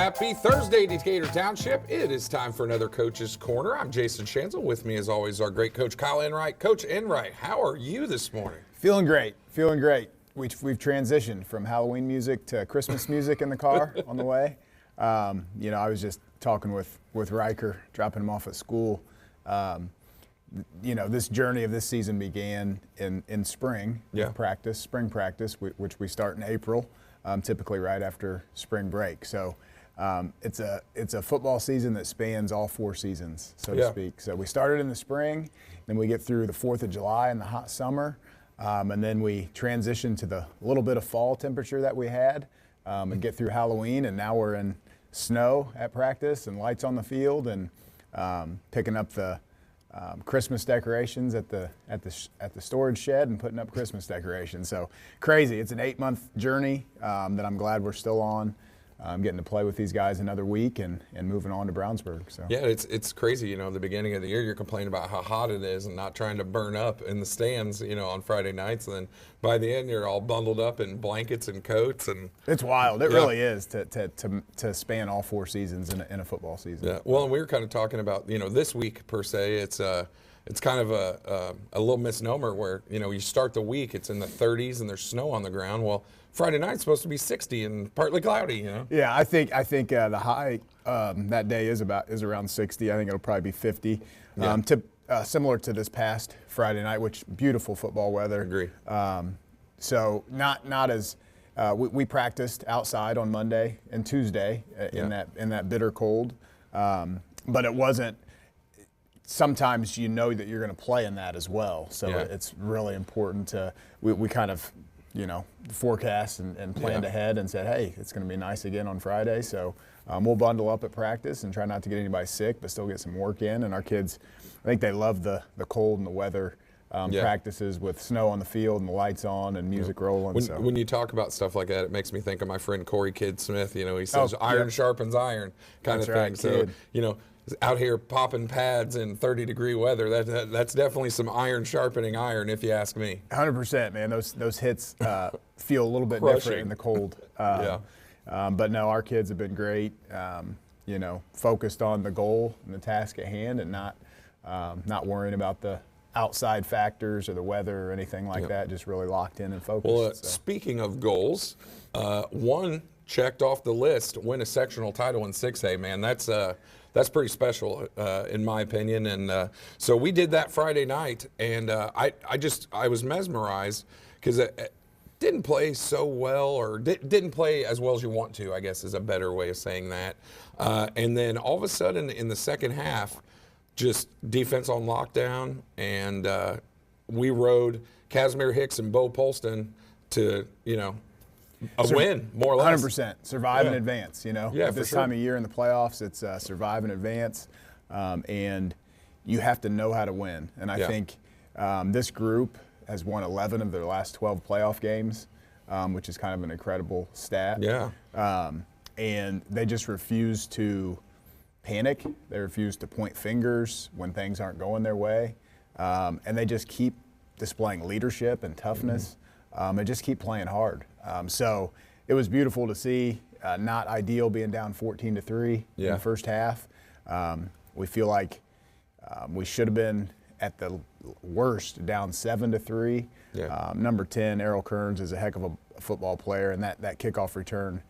Happy Thursday, Decatur Township. It is time for another Coach's Corner. I'm Jason Schanzel. With me, as always, our great coach, Kyle Enright. Coach Enright, how are you this morning? Feeling great. We've transitioned from Halloween music to Christmas music in the car on the way. I was just talking with Riker, dropping him off at school. This journey of this season began in spring practice, which we start in April, typically right after spring break. So it's a football season that spans all 4 seasons, so to speak. So we started in the spring, then we get through the 4th of July and the hot summer, and then we transition to the little bit of fall temperature that we had and get through Halloween, and now we're in snow at practice and lights on the field and picking up the Christmas decorations at the storage shed and putting up Christmas decorations. So crazy. It's an 8-month journey that I'm glad we're still on. I'm getting to play with these guys another week and moving on to Brownsburg. So yeah, it's crazy. The beginning of the year, you're complaining about how hot it is and not trying to burn up in the stands, on Friday nights. And then by the end, you're all bundled up in blankets and coats. And it's wild. It really is to span all 4 seasons in a football season. Yeah. Well, and we were kind of talking about this week per se. It's kind of a little misnomer where you start the week, it's in the 30s and there's snow on the ground. Well, Friday night's supposed to be 60 and partly cloudy, Yeah, I think the high that day is around 60. I think it'll probably be 50. Similar to this past Friday night, which beautiful football weather. Agree. So not as we practiced outside on Monday and Tuesday in that bitter cold, but it wasn't. Sometimes that you're going to play in that as well. So it's really important to we kind of forecast and planned ahead and said, hey, it's going to be nice again on Friday. So we'll bundle up at practice and try not to get anybody sick, but still get some work in. And our kids, I think they love the cold and the weather practices with snow on the field and the lights on and music rolling. When you talk about stuff like that, it makes me think of my friend Corey Kidd Smith. He says iron sharpens iron kind That's of thing. Right, so, Kid. Out here popping pads in 30-degree weather, that's definitely some iron sharpening iron, if you ask me. 100%, man. Those hits feel a little bit Crushing. Different in the cold. But no, our kids have been great. Focused on the goal and the task at hand, and not worrying about the outside factors or the weather or anything like that. Just really locked in and focused. Well, speaking of goals, one checked off the list, win a sectional title in 6A. Man, that's pretty special in my opinion. And so we did that Friday night, and I was mesmerized because it didn't play so well, or didn't play as well as you want to, I guess is a better way of saying that. And then all of a sudden in the second half, just defense on lockdown, and we rode Casimir Hicks and Bo Polston to, a win, more or less. 100%. Survive and advance, At this time of year in the playoffs, it's survive and advance, and you have to know how to win. And I think this group has won 11 of their last 12 playoff games, which is kind of an incredible stat. Yeah. And they just refuse to panic. They refuse to point fingers when things aren't going their way. And they just keep displaying leadership and toughness. And just keep playing hard. So it was beautiful to see. Not ideal being down 14-3 in the first half. We feel like we should have been at the worst down 7-3. Number 10, Errol Kearns, is a heck of a football player, and that kickoff return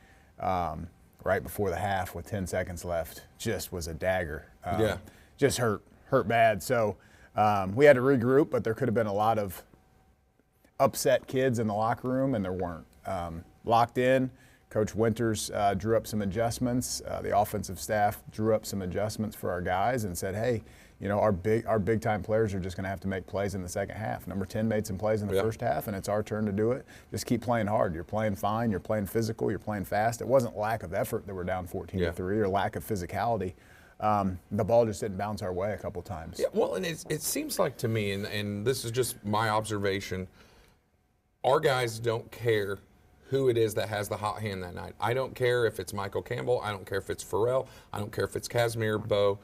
right before the half with 10 seconds left just was a dagger. Just hurt bad. So we had to regroup, but there could have been a lot of upset kids in the locker room, and there weren't. Locked in. Coach Winters drew up some adjustments. The offensive staff drew up some adjustments for our guys and said, hey, our big time players are just going to have to make plays in the second half. Number 10 made some plays in the first half, and it's our turn to do it. Just keep playing hard. You're playing fine. You're playing physical. You're playing fast. It wasn't lack of effort that we're down 14-3 or lack of physicality. The ball just didn't bounce our way a couple times. Yeah, well, and it seems like to me, and this is just my observation, our guys don't care who it is that has the hot hand that night. I don't care if it's Mykul Campbell. I don't care if it's Pharrell. I don't care if it's Casimir, Bo,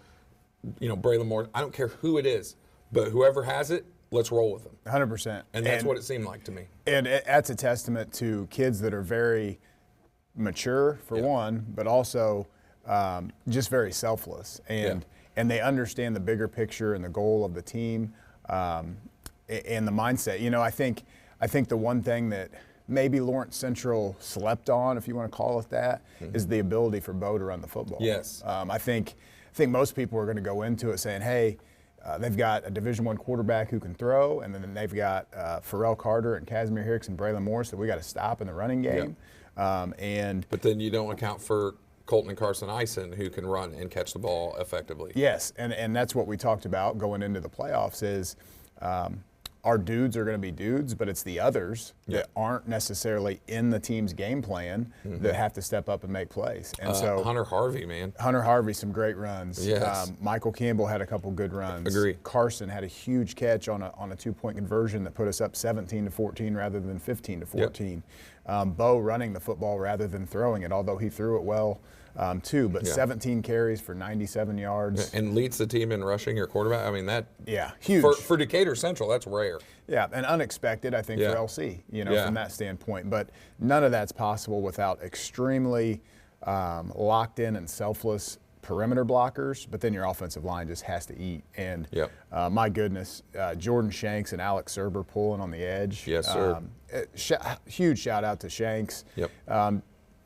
Braylon Morris. I don't care who it is. But whoever has it, let's roll with them. 100%. And that's what it seemed like to me. And that's a testament to kids that are very mature, for one, but also just very selfless, and they understand the bigger picture and the goal of the team, and the mindset. You know, I think the one thing that maybe Lawrence Central slept on, if you want to call it that, is the ability for Bo to run the football. Yes. I think most people are going to go into it saying, hey, they've got a Division I quarterback who can throw, and then they've got Pharrell Carter and Casimir Hicks and Braylon Morris that we got to stop in the running game. But then you don't account for Colton and Carson Eisen, who can run and catch the ball effectively. Yes, and that's what we talked about going into the playoffs is our dudes are going to be dudes, but it's the others that aren't necessarily in the team's game plan that have to step up and make plays. And so Hunter Harvey, man. Hunter Harvey, some great runs. Yes. Mykul Campbell had a couple good runs. Agree. Carson had a huge catch on a 2-point conversion that put us up 17-14 rather than 15-14. Bo running the football rather than throwing it, although he threw it well too. But 17 carries for 97 yards. And leads the team in rushing your quarterback. I mean, that huge. For Decatur Central, that's rare. Yeah, and unexpected, I think, for LC, from that standpoint. But none of that's possible without extremely locked in and selfless perimeter blockers, but then your offensive line just has to eat. And my goodness, Jordan Shanks and Alex Serber pulling on the edge. Yes, sir. Huge shout out to Shanks.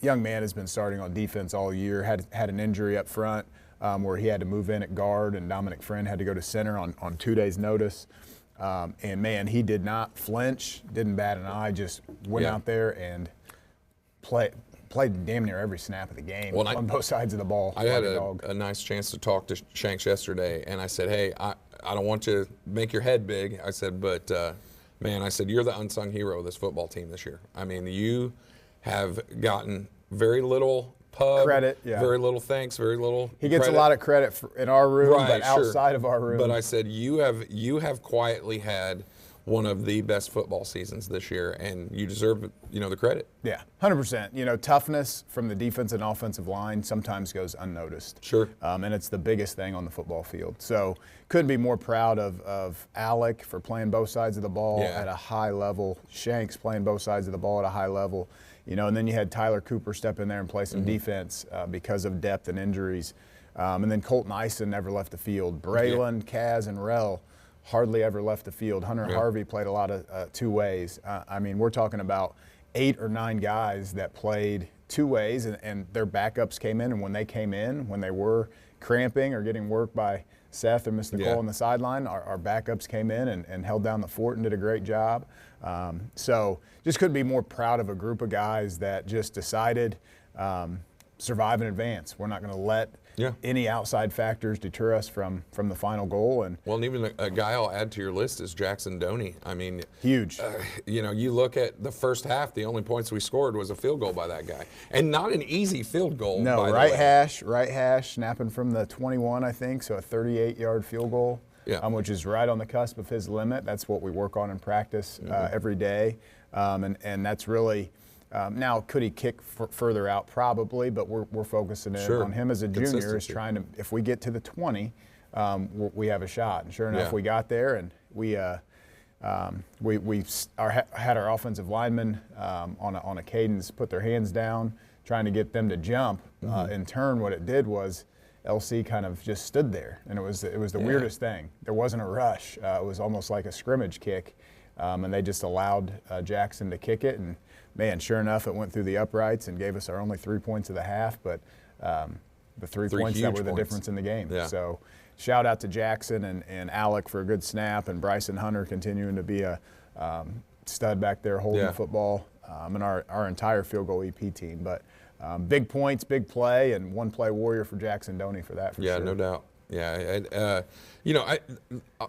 Young man has been starting on defense all year, had an injury up front where he had to move in at guard, and Dominic Friend had to go to center on 2 days' notice. And, man, he did not flinch, didn't bat an eye, just went out there and played damn near every snap of the game on both sides of the ball. I had a nice chance to talk to Shanks yesterday, and I said, hey, I don't want to make your head big. I said, but, man, I said, you're the unsung hero of this football team this year. I mean, you have gotten very little credit, very little thanks, very little He gets credit. A lot of credit in our room, but outside of our room. But I said, you have quietly had one of the best football seasons this year, and you deserve, the credit. Yeah, 100%. Toughness from the defense and offensive line sometimes goes unnoticed. Sure. And it's the biggest thing on the football field. So couldn't be more proud of Alec for playing both sides of the ball at a high level. Shanks playing both sides of the ball at a high level. And then you had Tyler Cooper step in there and play some defense because of depth and injuries. And then Colton Eisen never left the field. Braylon, Kaz, and Rel hardly ever left the field. Hunter Harvey played a lot of two ways. I mean, we're talking about 8 or 9 guys that played two ways, and their backups came in. And when they came in, when they were cramping or getting worked by Seth or Mr. Cole on the sideline, our backups came in and held down the fort and did a great job. So just couldn't be more proud of a group of guys that just decided survive and advance. We're not going to let any outside factors deter us from the final goal. And even a guy I'll add to your list is Jackson Doney. I mean, huge. You look at the first half, the only points we scored was a field goal by that guy, and not an easy field goal. No, right hash, snapping from the 21, I think, so a 38-yard field goal. Which is right on the cusp of his limit. That's what we work on in practice every day, and that's really now could he kick further out? Probably, but we're focusing in on him as a junior. Is trying to, if we get to the 20, we have a shot. And sure enough, we got there, and we had our offensive linemen on a cadence put their hands down, trying to get them to jump. In turn, what it did was LC kind of just stood there, and it was the weirdest thing. There wasn't a rush. It was almost like a scrimmage kick, and they just allowed Jackson to kick it. And man, sure enough, it went through the uprights and gave us our only 3 points of the half, but the three points that were the difference in the game. So shout out to Jackson and Alec for a good snap, and Bryson Hunter continuing to be a stud back there holding the football, and our entire field goal EP team. But big points, big play, and one play warrior for Jackson Doney for that. For sure. No doubt.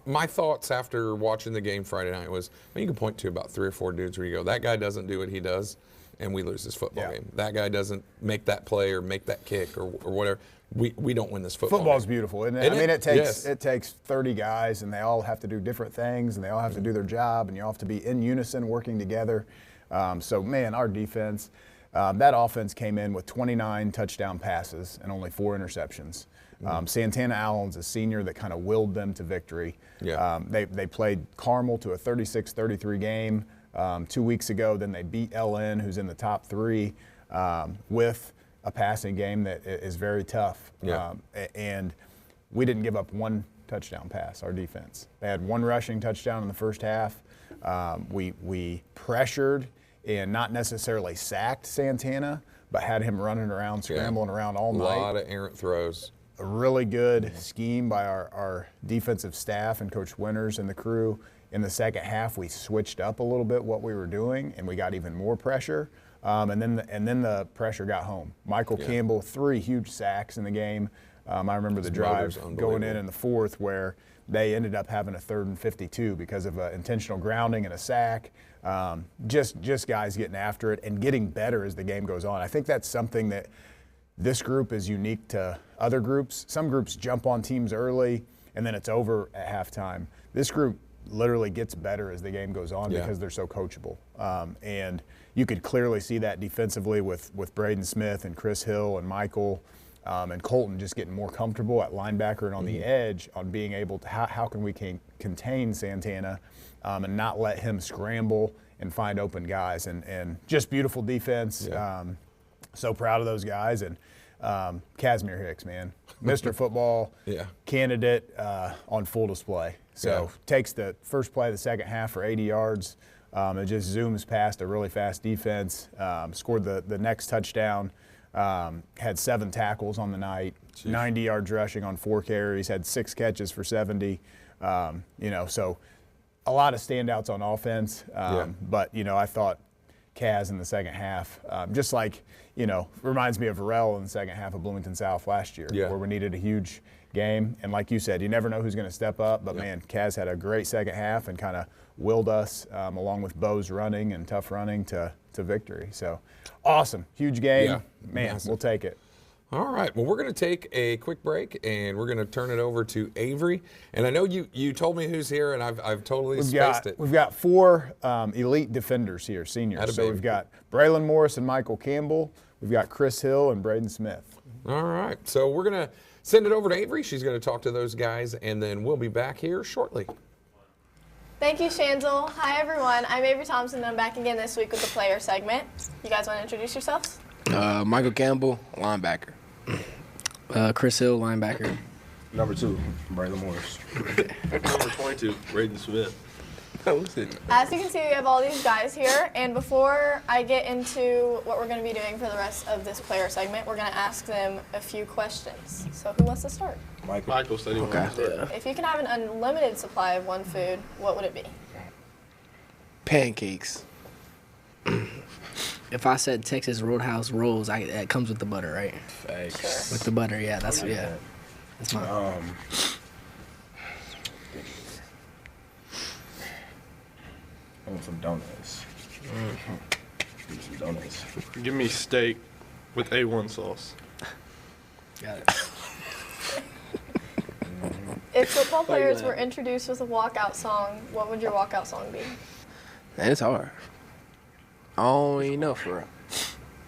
My thoughts after watching the game Friday night was, you can point to about 3 or 4 dudes where you go, that guy doesn't do what he does, and we lose this football game. That guy doesn't make that play or make that kick or whatever. We don't win this football. Football's game. Beautiful, isn't it? I mean, it takes 30 guys, and they all have to do different things, and they all have to do their job, and you all have to be in unison, working together. So, man, our defense. That offense came in with 29 touchdown passes and only 4 interceptions. Santana Allen's a senior that kind of willed them to victory. They played Carmel to a 36-33 game 2 weeks ago. Then they beat LN, who's in the top 3, with a passing game that is very tough. Yeah. And we didn't give up one touchdown pass, our defense. They had one rushing touchdown in the first half. We pressured and not necessarily sacked Santana, but had him running around, scrambling around all night. A lot of errant throws. A really good scheme by our defensive staff and Coach Winters and the crew. In the second half, we switched up a little bit what we were doing, and we got even more pressure. And then the pressure got home. Mykul Campbell, 3 huge sacks in the game. I remember the drive going in the fourth where they ended up having a 3rd and 52 because of intentional grounding and a sack. Just guys getting after it and getting better as the game goes on. I think that's something that this group is unique to other groups. Some groups jump on teams early and then it's over at halftime. This group literally gets better as the game goes on because they're so coachable. And you could clearly see that defensively with Brayden Smith and Chris Hill and Mykul and Colton just getting more comfortable at linebacker and on the edge on being able to how can we contain Santana and not let him scramble and find open guys. And just beautiful defense. So proud of those guys. And Casimir Hicks, man, Mr. Football candidate on full display. So takes the first play of the second half for 80 yards. It just zooms past a really fast defense, scored the next touchdown, had 7 tackles on the night, 90 yards rushing on 4 carries, had 6 catches for 70. So a lot of standouts on offense. But, I thought Kaz in the second half, just like, reminds me of Varel in the second half of Bloomington South last year, where we needed a huge game. And like you said, you never know who's going to step up. But, man, Kaz had a great second half and kind of willed us, along with Bo's running and tough running, to victory. So, awesome. Huge game. Yeah, man, massive. We'll take it. All right. Well, we're going to take a quick break, and we're going to turn it over to Avery. And I know you told me who's here, and I've totally spaced it. We've got 4 elite defenders here, seniors. So we've got Braylon Morris and Mykul Campbell. We've got Chris Hill and Brayden Smith. All right. So we're going to send it over to Avery. She's going to talk to those guys, and then we'll be back here shortly. Thank you, Schanzel. Hi, everyone. I'm Avery Thompson, and I'm back again this week with the player segment. You guys want to introduce yourselves? Mykul Campbell, linebacker. Chris Hill, linebacker. Number 2, Braylon Morris. Number 22, Brayden Smith. As you can see, we have all these guys here, and before I get into what we're going to be doing for the rest of this player segment, we're going to ask them a few questions. So who wants to start? Mykul said he wanted to start. If you can have an unlimited supply of one food, what would it be? Pancakes. If I said Texas Roadhouse rolls, that comes with the butter, right? Facts. With the butter, yeah. That's mine. I want some donuts. Some donuts. Give me steak with A1 sauce. Got it. If football players were introduced with a walkout song, what would your walkout song be? Man, it's hard. I don't even know for real.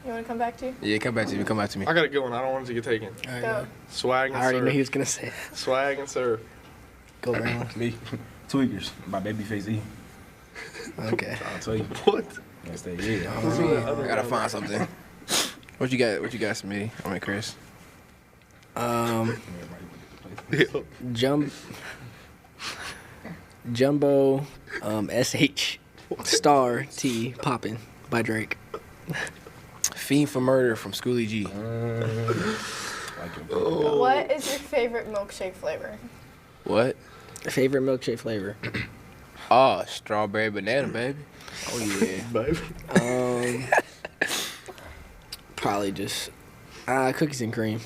You want to come back to you? Yeah, come back to me. I got a good one. I don't want it to get taken. Go. Swag and I already serve. knew he was going to say it. Swag and serve. Go, Braylon. Me, Tweakers, my Babyface E. Okay. I'll tell you. What? That's that, yeah. I gotta find something. What you got? What you got, me? I mean, Chris. Jumbo SH Star T Poppin' by Drake. Fiend for Murder from Schoolie G. What is your favorite milkshake flavor? What? Favorite milkshake flavor? Oh, strawberry banana, baby. Oh yeah. Probably just cookies and cream.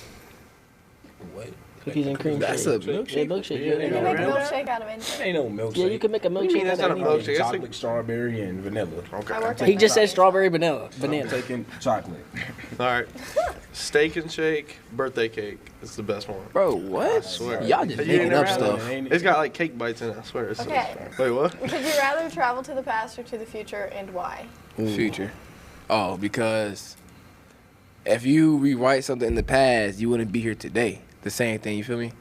What? Cookies and cream. That's shake. a milkshake? Yeah, milkshake. You Yeah, can make a milkshake out of anything. Ain't no milkshake. yeah, you can make a milkshake. that's out not of a anything. milkshake? Chocolate, strawberry, and vanilla. Okay. I work at He just said McDonald's. strawberry banana. I'm taking chocolate. All right. Steak and shake, birthday cake. It's the best one. Bro, what? swear. Y'all just You making ain't up never stuff. Ain't it? It's got like cake bites in it, I swear. It's Okay. Wait, what? Would you rather travel to the past or to the future, and why? Future. Oh, because if you rewrite something in the past, you wouldn't be here today. The same thing, you feel me?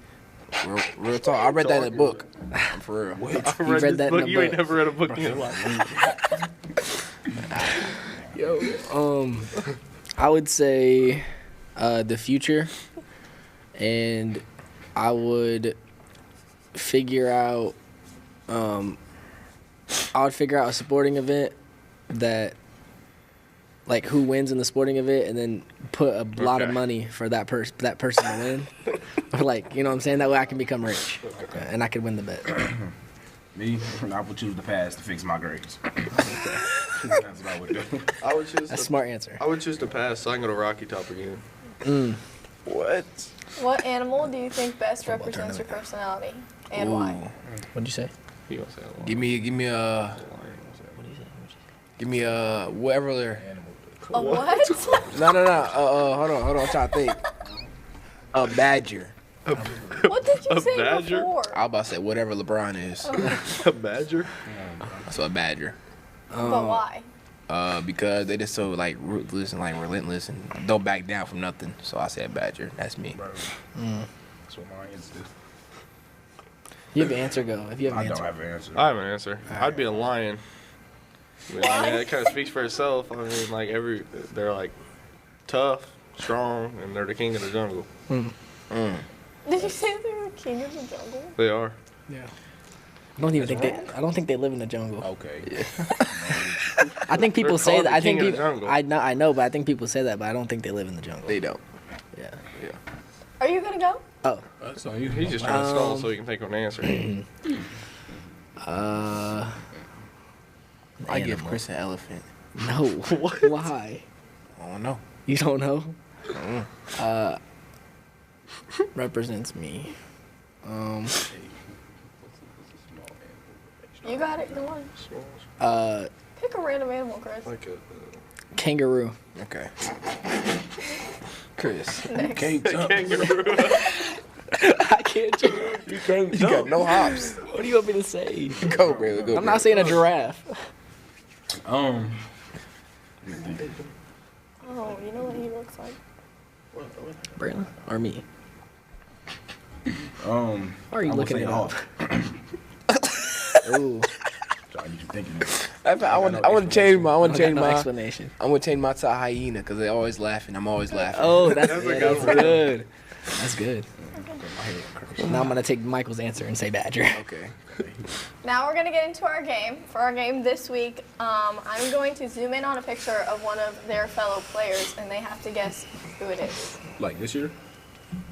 Real talk. I read that in a book. I'm for real. I read this that in book. a You ain't book. never read a book in your life. I would say the future, and I would figure out a sporting event that, like, who wins in the sporting event, and then put a lot of money for that person to win. Or, like, you know what I'm saying? That way I can become rich, and I could win the bet. Me, I would choose the pass to fix my grades. That's what I would do. I would choose. That's a smart answer. I would choose to pass, so I can go to Rocky Top again. What? What animal do you think best represents your personality, and why? What'd you say? He gonna say a lion. Give me a whatever they're. A what? No. Hold on. I'm trying to think. A badger. What did you say badger? before? I was about to say whatever LeBron is. A badger? So a badger. But why? Because they just so like ruthless and like relentless and don't back down from nothing. So I said badger. That's me. That's what lions do. You have an answer, go. If you have an I answer. don't have an answer. I have an answer. I'd be a lion. I mean, that kind of speaks for itself. I mean, like they're like tough, strong, and they're the king of the jungle. Did you say they're the king of the jungle? They are. Yeah. I don't think they live in the jungle. Okay. I think people They're say called that. the I think king of the people. jungle. I know, but I think people say that, but I don't think they live in the jungle. They don't. Yeah. Are you gonna go? Oh. That's on you. He's just trying to stall so he can think of an answer. I give Chris an elephant. No. Why? I don't know. You don't know? Represents me. You got it. Go on. Pick a random animal, Chris. Like a Kangaroo. Okay. Chris. Next. kangaroo. I can't jump. You got no hops. What do you want me to say? Go, Braylon. Go. I'm not saying a giraffe. Oh, you know what he looks like? Braylon or me? Why Why are you looking it up? Ooh. Trying to get you thinking. I want to change my. I want I to got change no my. explanation. I'm gonna change my to a hyena because they're always laughing. I'm always laughing. Oh, that's That's a good. good That's one. good. That's good. Now I'm gonna take Michael's answer and say badger. Okay. Now we're gonna get into our game. For our game this week, I'm going to zoom in on a picture of one of their fellow players, and they have to guess who it is. Like this year?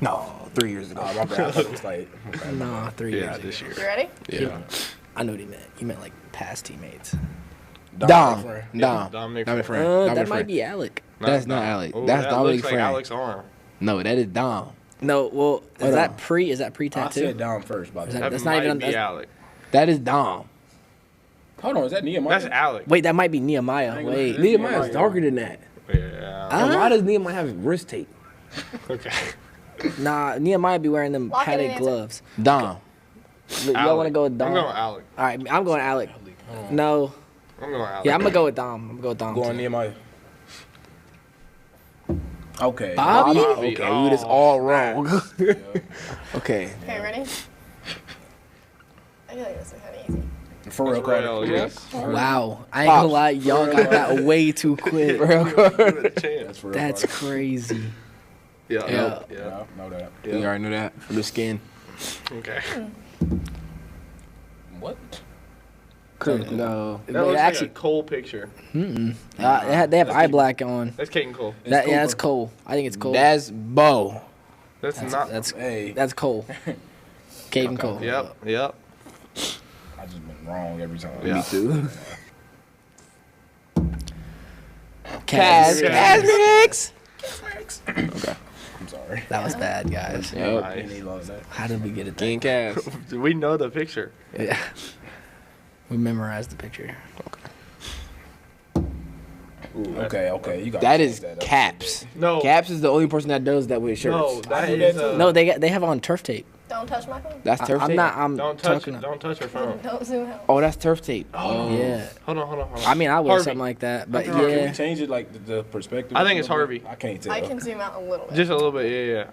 No, 3 years ago. My bad. I thought it was like. No, 3 years. Yeah, ago. this year. You ready? Yeah. I know what he meant. He meant like past teammates. Dom. Dominic Dominic Friend. Friend. Dominic That might Friend. be Alec. That's not Alec. Ooh, That's that Dominic looks like Friend. Alec's arm. No, that is Dom. No, well, Hold is that on. pre-tattoo? I said down first, by the way. That That's might not even- be that's- Alec. That is Dom. Hold on, is that Nehemiah? That's Alec. Wait, that might be Nehemiah. Wait. Nehemiah's darker than that. Yeah. And why does Nehemiah have wrist tape? Okay. Nah, Nehemiah be wearing them Lock it in, padded answer. gloves. Dom. Y'all want to go with Dom? I'm going with Alec. All right, I'm going Alec. No. I'm going with Alec. Yeah, I'm going to go with Dom. I'm going to go with Dom. Go on too. Nehemiah. Okay. Bobby? Okay, we was all wrong. Okay. Okay, ready? I feel like this is kind of easy. For real, That's real, Carter. yes. Wow. I ain't going to lie. Y'all got that way too quick. Give it a chance. That's for real. That's Carter. crazy. Yeah. Yeah. Yeah, know that. You already know that from the skin. Okay. What? No. That But looks actually, like a Cole picture. they have eye black on. That's Caden Cole. Yeah, that's Cole. I think it's Cole. That's Bo. That's not. That's Hey, Cole. Caden Cole. Yep. Yep. I just been wrong every time. Yeah. Me too. Cass. Cass. Okay. I'm sorry. That was bad, guys. Yep. Nice. He loves that. How did we get it there? King Cass. We know the picture. Yeah. We memorized the picture. Ooh, okay. You got That is Caps. No. Caps is the only person that does that with shirts. No, that do is. that too. No, they have on turf tape. Don't touch my phone. That's turf I'm tape. not. I'm Don't touch talking. it. Don't touch her phone. Don't zoom out. Oh, that's turf tape. Oh. Yeah. Hold on. I mean, I would Harvey. something like that, but Can we yeah. change it like the perspective? I think it's Harvey. I can't tell. I can zoom out a little bit. Just a little bit. Yeah.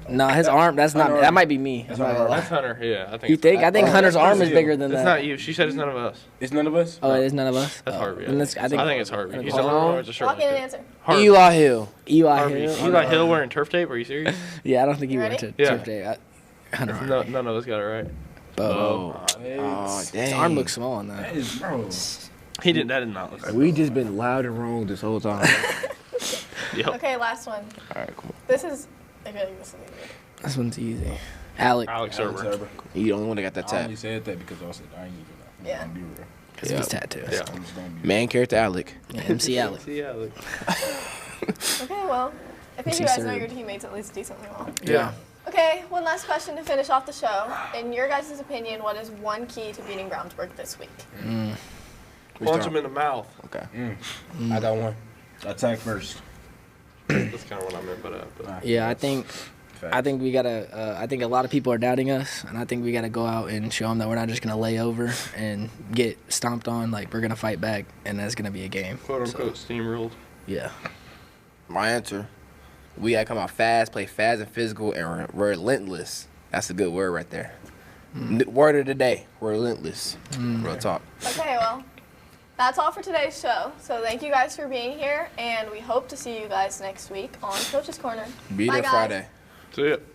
No, his arm. That's not. That might be me. I'm not gonna lie. That's Hunter. Yeah, I think. You think? I think Hunter's arm is you. bigger than It's that. not you. She said it's none of us. It's none of us. Oh, it is none of us. That's Harvey. Then I think it's Harvey. He's the Hold only one on. with the shirt. Lock in like an that. answer. Harvey. Eli Hill. Eli Harvey. Hill. Eli Hill wearing turf tape? Are you serious? Yeah, I don't think he You went ready? to Yeah. turf day. Hunter. No, none of us got it right. Bo. Oh, His dang. arm looks small on that. That is, bro. He didn't. That did not look. We just been loud and wrong this whole time. Yep. Okay, last one. All right, cool. This is. I feel like this is easy. This one's easy. Alec. Alex Alex Serber. Serber. You the only one that got that I tap. only said that because I said I ain't even. Yeah. I'm gonna be real. Because of his tattoos. Yeah. I'm just gonna be Man character Alec. Yeah, MC Alec. See, Alex. Okay, well, I think MC you guys know Serb. your teammates at least decently well. Yeah. Okay, one last question to finish off the show. In your guys' opinion, what is one key to beating Brownsburg this week? Punch him in the mouth. Okay. I got one. Attack first. That's kind of what I meant, but Yeah, I think we gotta. I think a lot of people are doubting us, and I think we gotta go out and show them that we're not just gonna lay over and get stomped on. Like, we're gonna fight back, and that's gonna be a game. quote unquote steamrolled. Yeah. My answer. We gotta come out fast, play fast and physical, and relentless. That's a good word right there. Word of the day. Relentless. Real talk. Okay, well, that's all for today's show. So thank you guys for being here, and we hope to see you guys next week on Coach's Corner. Be Bye, there guys. Friday. See it.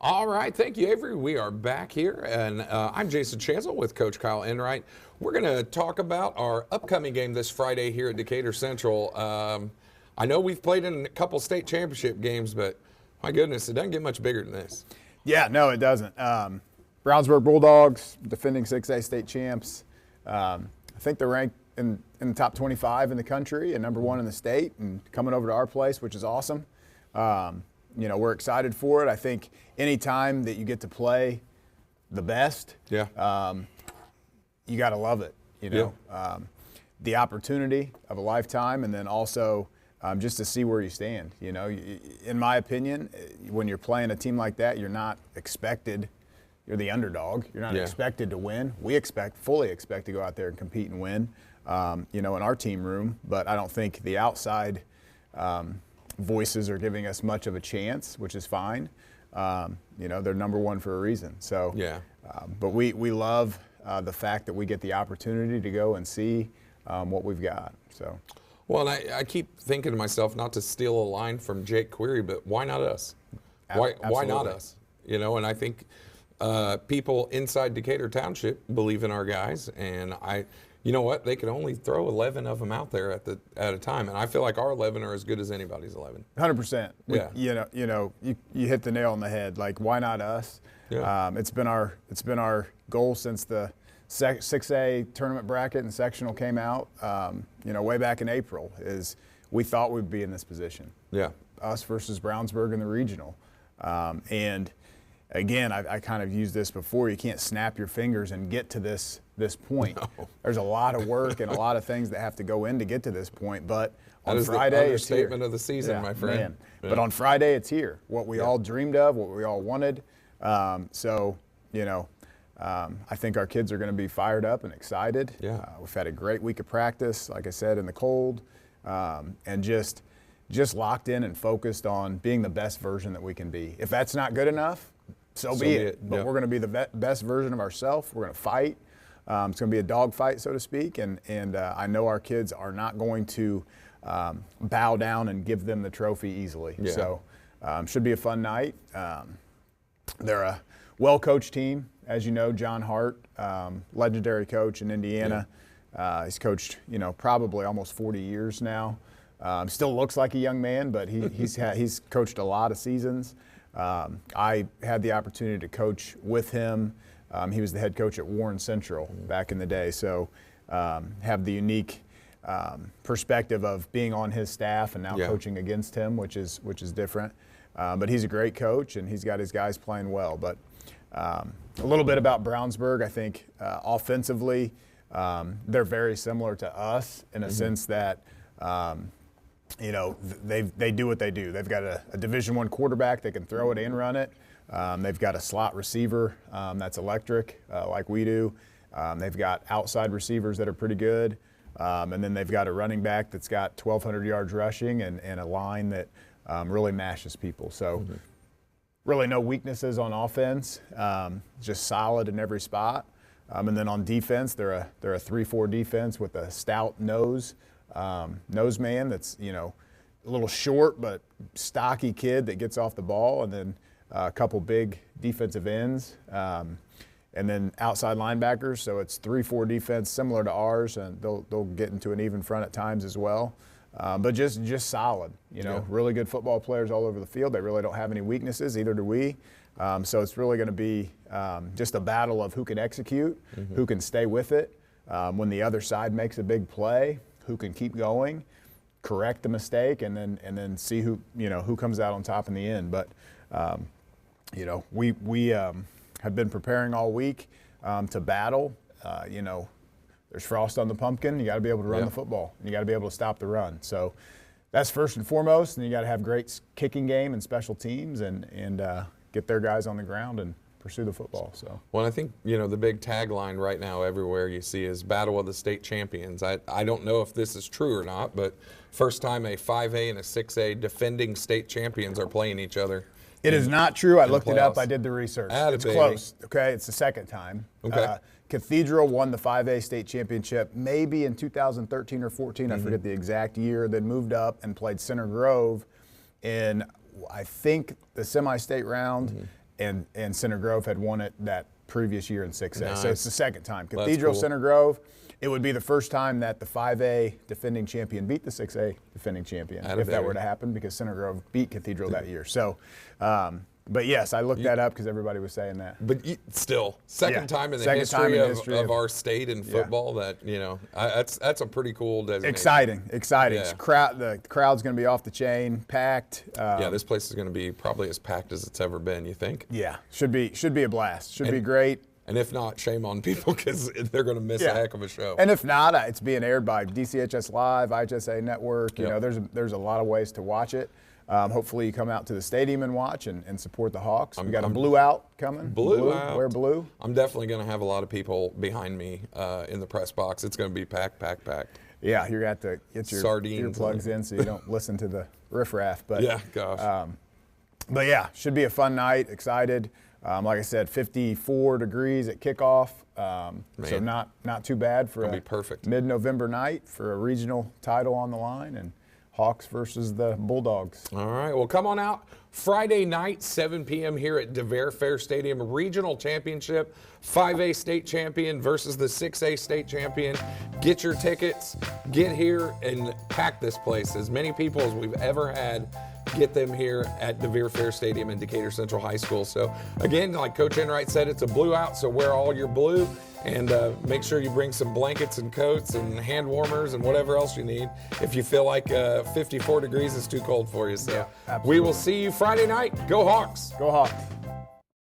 All right, thank you, Avery. We are back here, and I'm Jason Schanzel with Coach Kyle Enright. We're going to talk about our upcoming game this Friday here at Decatur Central. I know we've played in a couple state championship games, but my goodness, it doesn't get much bigger than this. Yeah, no, it doesn't. Brownsburg Bulldogs, defending 6A state champs. I think they're ranked in the top 25 in the country and number 1 in the state, and coming over to our place, which is awesome. You know, we're excited for it. I think any time that you get to play the best, Yeah. you got to love it. You know, the opportunity of a lifetime, and then also just to see where you stand. You know, in my opinion, when you're playing a team like that, you're not expected. You're the underdog. You're not expected to win. We fully expect to go out there and compete and win. You know, in our team room, but I don't think the outside voices are giving us much of a chance, which is fine. You know, they're number 1 for a reason. So, but we love the fact that we get the opportunity to go and see what we've got. So. Well, and I keep thinking to myself, not to steal a line from Jake Query, but why not us? Why not Absolutely. us? You know, and I think people inside Decatur Township believe in our guys, and you know what? They can only throw 11 of them out there at a time, and I feel like our 11 are as good as anybody's 11. 100%. Yeah. You hit the nail on the head. Like, why not us? Yeah. It's been our goal since the 6A tournament bracket and sectional came out. You know, way back in April, is we thought we'd be in this position. Yeah. Us versus Brownsburg in the regional, and again, I kind of used this before. You can't snap your fingers and get to this point. No. There's a lot of work and a lot of things that have to go in to get to this point. But That on is Friday, the it's here. understatement of the season, my friend. Man. Yeah. But on Friday, it's here. What we all dreamed of, what we all wanted. So, you know, I think our kids are going to be fired up and excited. Yeah. We've had a great week of practice, like I said, in the cold, and just locked in and focused on being the best version that we can be. If that's not good enough, so be it. But yeah. we're going to be the best version of ourselves. We're going to fight. It's going to be a dog fight, so to speak, and I know our kids are not going to bow down and give them the trophy easily. Yeah. So should be a fun night. They're a well-coached team. As you know, John Hart, legendary coach in Indiana. He's coached, you know, probably almost 40 years now. Still looks like a young man, but he's coached a lot of seasons. I had the opportunity to coach with him. He was the head coach at Warren Central back in the day, so have the unique perspective of being on his staff and now coaching against him, which is different. But he's a great coach, and he's got his guys playing well. But a little bit about Brownsburg, I think offensively, they're very similar to us in a sense that you know, they do what they do. They've got a Division I quarterback that can throw it and run it. They've got a slot receiver that's electric, like we do. They've got outside receivers that are pretty good. And then they've got a running back that's got 1,200 yards rushing and a line that really mashes people. So really no weaknesses on offense, just solid in every spot. And then on defense, they're a 3-4 defense with a stout nose man that's, a little short but stocky kid that gets off the ball, and then a couple big defensive ends, and then outside linebackers. So it's 3-4 defense similar to ours, and they'll get into an even front at times as well. But just solid, really good football players all over the field. They really don't have any weaknesses, either do we. So it's really going to be just a battle of who can execute, who can stay with it. When the other side makes a big play, who can keep going, correct the mistake, and then see who comes out on top in the end. But we have been preparing all week to battle. There's frost on the pumpkin. You got to be able to run the football. You got to be able to stop the run. So that's first and foremost. And you got to have great kicking game and special teams, and get their guys on the ground and pursue the football. So well, I think the big tagline right now everywhere you see is "Battle of the State Champions." I don't know if this is true or not, but first time a 5A and a 6A defending state champions are playing each other. It is not true. I looked it up. I did the research. It's close. Okay, it's the second time. Okay. Cathedral won the 5A state championship maybe in 2013 or 14. I forget the exact year. Then moved up and played Center Grove in, I think, the semi-state round, and Center Grove had won it that previous year in 6A. Nice. So it's the second time. Cathedral, cool. Center Grove. It would be the first time that the 5A defending champion beat the 6A defending champion, if that were to happen, because Center Grove beat Cathedral that year. So, but yes, I looked that up because everybody was saying that. But still, second time in the history of our state in football that, that's a pretty cool designation. Exciting. Yeah. The crowd's going to be off the chain, packed. This place is going to be probably as packed as it's ever been, you think? Yeah, should be a blast. Should be great. And if not, shame on people because they're going to miss a heck of a show. And if not, it's being aired by DCHS Live, IHSA Network. There's a lot of ways to watch it. Hopefully you come out to the stadium and watch and support the Hawks. We got a blue out coming. Blue out. Wear blue. I'm definitely going to have a lot of people behind me in the press box. It's going to be packed. Yeah, you're going to have to get your sardines earplugs in so you don't listen to the riffraff. But yeah, gosh. But yeah, should be a fun night. Excited. Like I said, 54 degrees at kickoff, so not too bad for a mid-November night for a regional title on the line, and Hawks versus the Bulldogs. All right, well, come on out. Friday night, 7 p.m. here at DeVere Fair Stadium, regional championship, 5A state champion versus the 6A state champion. Get your tickets, get here, and pack this place. As many people as we've ever had, get them here at DeVere Fair Stadium in Decatur Central High School. So again, like Coach Enright said, it's a blue out, so wear all your blue, and make sure you bring some blankets and coats and hand warmers and whatever else you need if you feel like 54 degrees is too cold for you. So we will see you Friday night. Go Hawks. Go Hawks.